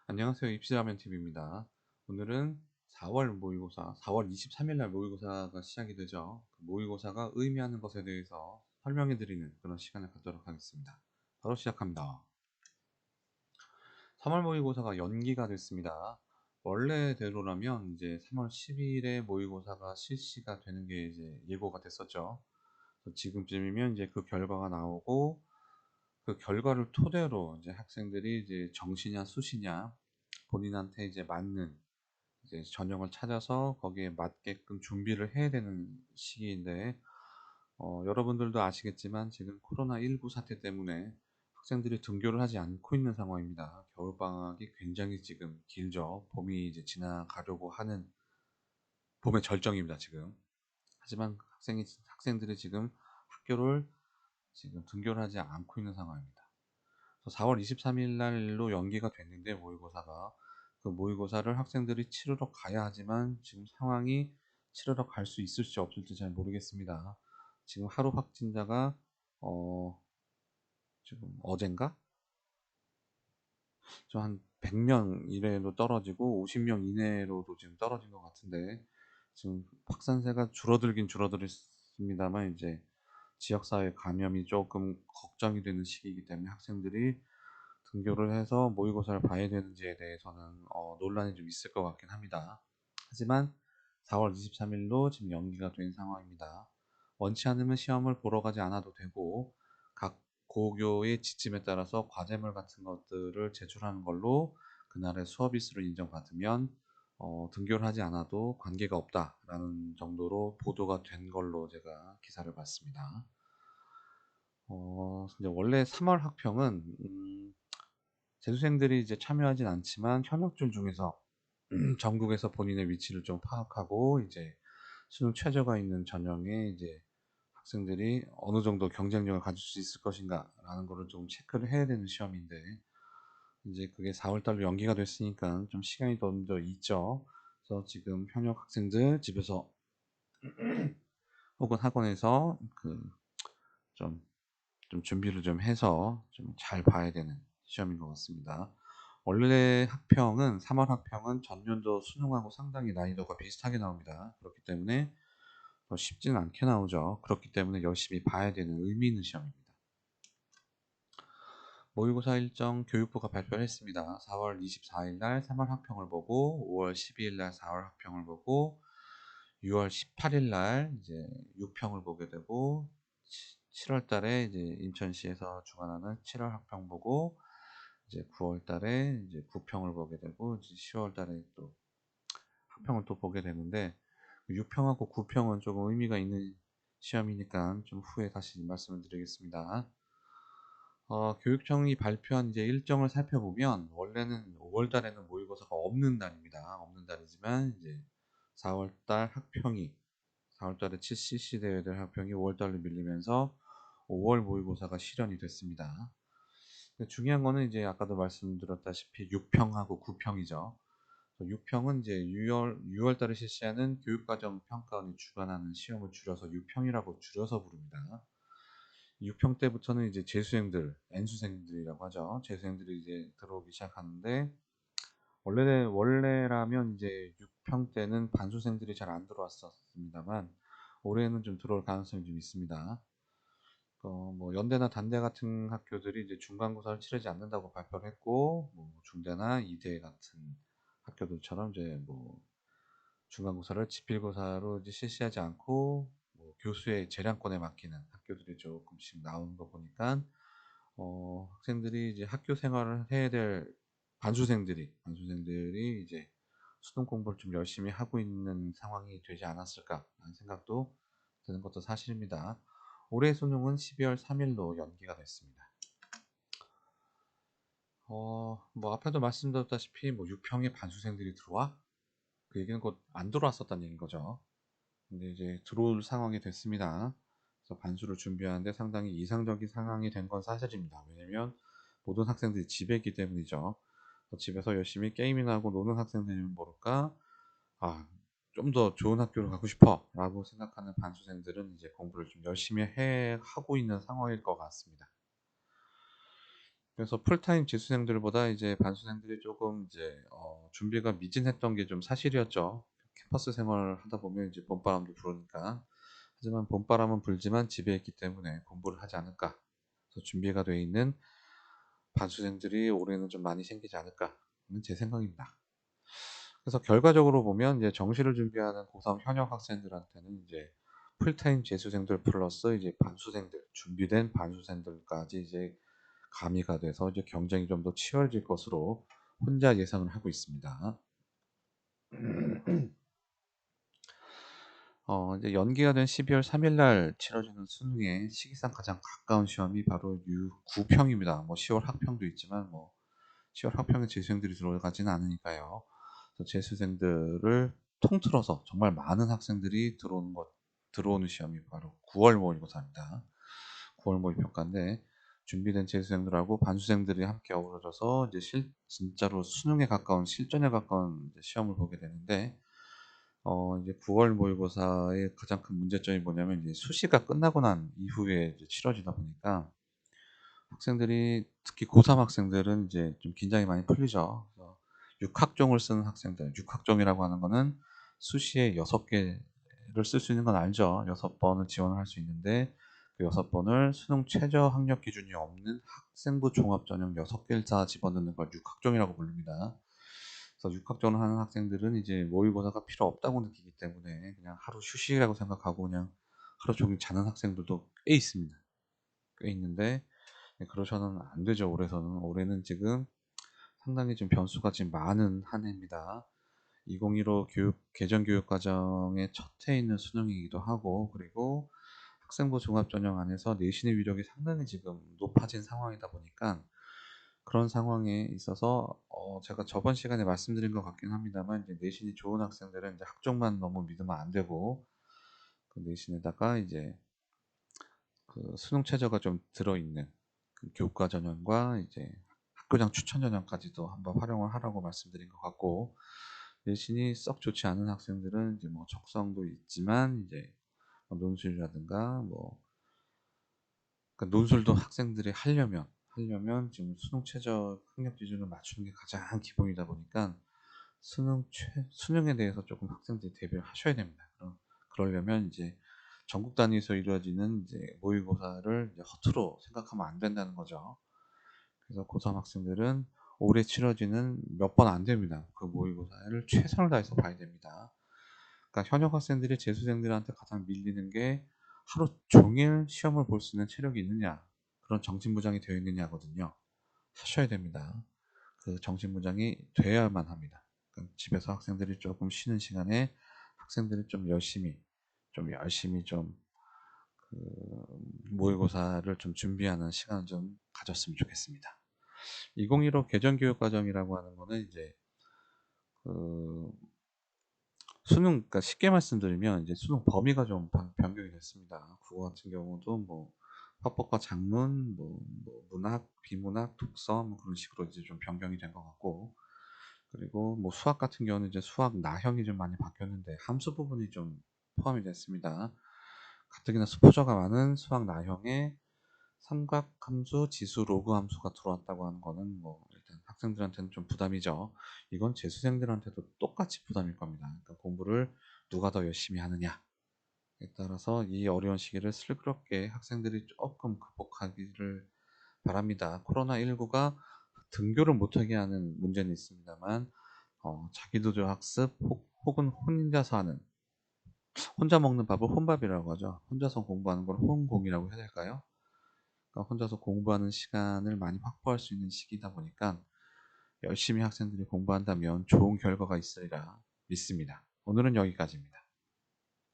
안녕하세요. 입시라면TV입니다. 오늘은 4월 모의고사, 4월 23일 날 모의고사가 시작이 되죠. 그 모의고사가 의미하는 것에 대해서 설명해 드리는 그런 시간을 갖도록 하겠습니다. 바로 시작합니다. 3월 모의고사가 연기가 됐습니다. 원래대로라면 이제 3월 10일에 모의고사가 실시가 되는 게 이제 예고가 됐었죠. 지금쯤이면 이제 그 결과가 나오고 그 결과를 토대로 이제 학생들이 이제 정시냐 수시냐 본인한테 이제 맞는 이제 전형을 찾아서 거기에 맞게끔 준비를 해야 되는 시기인데, 여러분들도 아시겠지만 지금 코로나19 사태 때문에 학생들이 등교를 하지 않고 있는 상황입니다. 겨울방학이 굉장히 지금 길죠. 봄이 이제 지나가려고 하는 봄의 절정입니다, 지금. 하지만 학생들이 지금 학교를 지금 등교를 하지 않고 있는 상황입니다. 4월 23일 날로 연기가 됐는데 모의고사가 그 모의고사를 학생들이 치르러 가야 하지만 지금 상황이 치르러 갈 수 있을지 없을지 잘 모르겠습니다. 지금 하루 확진자가 지금 어젠가 좀 한 100명 이내로 떨어지고 50명 이내로도 지금 떨어진 것 같은데, 지금 확산세가 줄어들긴 줄어들었습니다만 이제 지역사회 감염이 조금 걱정이 되는 시기이기 때문에 학생들이 등교를 해서 모의고사를 봐야 되는지에 대해서는 논란이 좀 있을 것 같긴 합니다. 하지만 4월 23일로 지금 연기가 된 상황입니다. 원치 않으면 시험을 보러 가지 않아도 되고, 각 고교의 지침에 따라서 과제물 같은 것들을 제출하는 걸로 그날의 수업 일수를 인정받으면 등교를 하지 않아도 관계가 없다라는 정도로 보도가 된 걸로 제가 기사를 봤습니다. 근데 원래 3월 학평은 재수생들이 이제 참여하진 않지만 현역들 중에서 전국에서 본인의 위치를 좀 파악하고 이제 수능 최저가 있는 전형에 이제 학생들이 어느 정도 경쟁력을 가질 수 있을 것인가라는 거를 좀 체크를 해야 되는 시험인데, 이제 그게 4월 달로 연기가 됐으니까 좀 시간이 더 있죠. 그래서 지금 현역 학생들 집에서 혹은 학원에서 좀, 좀 준비를 좀 해서 좀 잘 봐야 되는 시험인 것 같습니다. 원래 학평은 3월 학평은 전년도 수능하고 상당히 난이도가 비슷하게 나옵니다. 그렇기 때문에 더 쉽지는 않게 나오죠. 그렇기 때문에 열심히 봐야 되는 의미 있는 시험입니다. 모의고사 일정 교육부가 발표를 했습니다. 4월 24일 날 3월 학평을 보고 5월 12일 날 4월 학평을 보고 6월 18일 날 이제 6평을 보게 되고 7월 달에 이제 인천시에서 주관하는 7월 학평 보고 이제 9월 달에 이제 9평을 보게 되고 이제 10월 달에 또 학평을 또 보게 되는데, 6평하고 9평은 조금 의미가 있는 시험이니까 좀 후에 다시 말씀을 드리겠습니다. 교육청이 발표한 이제 일정을 살펴보면 원래는 5월 달에는 모의고사가 없는 달입니다. 없는 달이지만 이제 4월 달 학평이 4월 달에 7cc 대회들 학평이 5월 달로 밀리면서 5월 모의고사가 실현이 됐습니다. 중요한 거는 이제 아까도 말씀드렸다시피 6평하고 9평이죠. 6평은 이제 6월 달에 실시하는 교육과정 평가원이 주관하는 시험을 줄여서 6평이라고 줄여서 부릅니다. 6평 때부터는 이제 재수생들, N수생들이라고 하죠. 재수생들이 이제 들어오기 시작하는데, 원래라면 이제 6평 때는 반수생들이 잘 안 들어왔었습니다만, 올해는 좀 들어올 가능성이 좀 있습니다. 뭐 연대나 단대 같은 학교들이 이제 중간고사를 치르지 않는다고 발표를 했고, 뭐 중대나 이대 같은 학교들처럼 이제 뭐 중간고사를 지필고사로 이제 실시하지 않고 뭐 교수의 재량권에 맡기는 학교들이 조금씩 나오는 거 보니까, 학생들이 이제 학교 생활을 해야 될 반수생들이 이제 수능 공부를 좀 열심히 하고 있는 상황이 되지 않았을까라는 생각도 드는 것도 사실입니다. 올해 수능은 12월 3일로 연기가 됐습니다. 뭐 앞에도 말씀드렸다시피 뭐 6평에 반수생들이 들어와? 그 얘기는 곧 안 들어왔었다는 얘기인 거죠. 근데 이제 들어올 상황이 됐습니다. 그래서 반수를 준비하는데 상당히 이상적인 상황이 된 건 사실입니다. 왜냐면 모든 학생들이 집에 있기 때문이죠. 집에서 열심히 게임이나 하고 노는 학생들이면 모를까, 아, 좀 더 좋은 학교를 가고 싶어 라고 생각하는 반수생들은 이제 공부를 좀 열심히 하고 있는 상황일 것 같습니다. 그래서 풀타임 재수생들보다 이제 반수생들이 조금 이제 준비가 미진했던 게 좀 사실이었죠. 캠퍼스 생활을 하다 보면 이제 봄바람도 불으니까. 하지만 봄바람은 불지만 집에 있기 때문에 공부를 하지 않을까. 그래서 준비가 돼 있는 반수생들이 올해는 좀 많이 생기지 않을까는 제 생각입니다. 그래서 결과적으로 보면 이제 정시를 준비하는 고3 현역 학생들한테는 이제 풀타임 재수생들 플러스 이제 반수생들, 준비된 반수생들까지 이제 가미가 돼서 이제 경쟁이 좀 더 치열해질 것으로 혼자 예상을 하고 있습니다. 이제 연기가 된 12월 3일 날 치러지는 수능의 시기상 가장 가까운 시험이 바로 U9평입니다. 뭐 10월 학평도 있지만 뭐 10월 학평에 재수생들이 들어가지는 않으니까요. 그래서 재수생들을 통틀어서 정말 많은 학생들이 들어오는 시험이 바로 9월 모의고사입니다. 9월 모의평가인데 준비된 재수생들하고 반수생들이 함께 어우러져서 이제 진짜로 수능에 가까운 실전에 가까운 이제 시험을 보게 되는데 이제 9월 모의고사의 가장 큰 문제점이 뭐냐면 이제 수시가 끝나고 난 이후에 이제 치러지다 보니까 학생들이 특히 고3 학생들은 이제 좀 긴장이 많이 풀리죠. 그래서 6학종을 쓰는 학생들, 6학종이라고 하는 거는 수시에 6개를 쓸 수 있는 건 알죠. 6번을 지원을 할 수 있는데 그 6번을 수능 최저 학력 기준이 없는 학생부 종합 전형 6개를 다 집어넣는 걸 6학종이라고 부릅니다. 그래서 6학종을 하는 학생들은 이제 모의고사가 필요 없다고 느끼기 때문에 그냥 하루 휴식이라고 생각하고 그냥 하루 종일 자는 학생들도 꽤 있습니다. 꽤 있는데 네, 그러셔는 안 되죠. 올해는 지금 상당히 좀 변수가 지금 많은 한 해입니다. 2015 개정 교육 과정의 첫 해에 있는 수능이기도 하고 그리고 학생부 종합전형 안에서 내신의 위력이 상당히 지금 높아진 상황이다 보니까 그런 상황에 있어서 제가 저번 시간에 말씀드린 것 같긴 합니다만 이제 내신이 좋은 학생들은 이제 학종만 너무 믿으면 안 되고 그 내신에다가 이제 그 수능 최저가 좀 들어있는 그 교과 전형과 이제 학교장 추천 전형까지도 한번 활용을 하라고 말씀드린 것 같고 내신이 썩 좋지 않은 학생들은 이제 뭐 적성도 있지만 이제 뭐 논술이라든가 뭐 그러니까 논술도 학생들이 하려면 지금 수능 최저 학력 기준을 맞추는 게 가장 기본이다 보니까 수능에 대해서 조금 학생들이 대비를 하셔야 됩니다. 그러려면 이제 전국 단위에서 이루어지는 이제 모의고사를 이제 허투루 생각하면 안 된다는 거죠. 그래서 고3 학생들은 올해 치러지는 몇 번 안 됩니다. 그 모의고사를 최선을 다해서 봐야 됩니다. 그러니까 현역 학생들이 재수생들한테 가장 밀리는 게 하루 종일 시험을 볼 수 있는 체력이 있느냐, 그런 정신무장이 되어 있느냐거든요. 하셔야 됩니다. 그 정신무장이 돼야만 합니다. 그러니까 집에서 학생들이 조금 쉬는 시간에 학생들이 좀 열심히 그 모의고사를 좀 준비하는 시간을 좀 가졌으면 좋겠습니다. 2015 개정교육과정이라고 하는 거는 이제 그 수능, 그러니까 쉽게 말씀드리면 이제 수능 범위가 좀 변경이 됐습니다. 국어 같은 경우도 뭐 화법과 작문, 뭐 문학, 비문학, 독서 뭐 그런 식으로 이제 좀 변경이 된 것 같고 그리고 뭐 수학 같은 경우는 이제 수학 나형이 좀 많이 바뀌었는데 함수 부분이 좀 포함이 됐습니다. 가뜩이나 수포자가 많은 수학 나형에 삼각함수, 지수, 로그 함수가 들어왔다고 하는 거는 뭐 일단 학생들한테는 좀 부담이죠. 이건 재수생들한테도 똑같이 부담일 겁니다. 그러니까 공부를 누가 더 열심히 하느냐에 따라서 이 어려운 시기를 슬그럽게 학생들이 조금 극복하기를 바랍니다. 코로나19가 등교를 못하게 하는 문제는 있습니다만 자기도조 학습 혹은 혼자서 하는 혼자 먹는 밥을 혼밥이라고 하죠. 혼자서 공부하는 걸 혼공이라고 해야 될까요? 그러니까 혼자서 공부하는 시간을 많이 확보할 수 있는 시기다 보니까 열심히 학생들이 공부한다면 좋은 결과가 있으리라 믿습니다. 오늘은 여기까지입니다.